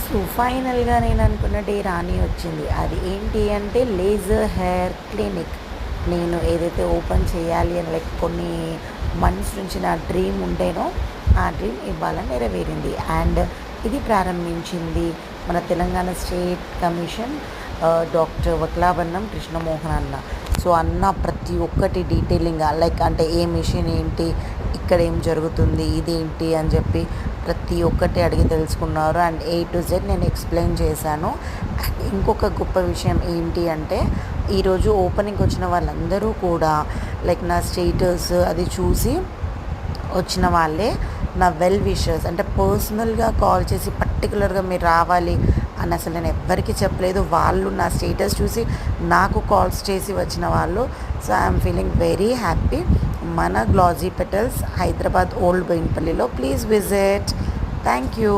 So ఫైనల్‌గా నేను అనుకున్న డే రాని వచ్చింది. అది ఏంటి అంటే లేజర్ హెయిర్ క్లినిక్. నేను ఏదైతే ఓపెన్ చేయాలి అని కొన్ని మంత్స్ నుంచి నా డ్రీమ్ ఉండేనో, ఆ డ్రీమ్ ఇవాళ నెరవేరింది. అండ్ ఇది ప్రారంభించింది మన Telangana state commission doctor Vaklabandham Krishnamohan అన్న. సో అన్న ప్రతి ఒక్కటి డీటెయిలింగ్‌గా అంటే ఏ మిషన్ ఏంటి, ఇక్కడ ఏం జరుగుతుంది, ఇదేంటి అని చెప్పి ప్రతి ఒక్కటి అడిగి తెలుసుకున్నారు. అండ్ ఏ టు జెడ్ నేను ఎక్స్ప్లెయిన్ చేశాను. ఇంకొక గొప్ప విషయం ఏంటి అంటే ఈరోజు ఓపెనింగ్కి వచ్చిన వాళ్ళందరూ కూడా నా స్టేటస్ అది చూసి వచ్చిన వాళ్ళే, నా వెల్ విషర్స్. అంటే పర్సనల్గా కాల్ చేసి పర్టికులర్గా మీరు రావాలి అని అసలు నేను ఎవ్వరికీ చెప్పలేదు. వాళ్ళు నా స్టేటస్ చూసి నాకు కాల్స్ చేసి వచ్చిన వాళ్ళు. So I'm feeling very happy. మన గ్లాజీ పెటల్స్ హైదరాబాద్ ఓల్డ్ బోయిన్పల్లిలో ప్లీజ్ విజిట్. Thank you.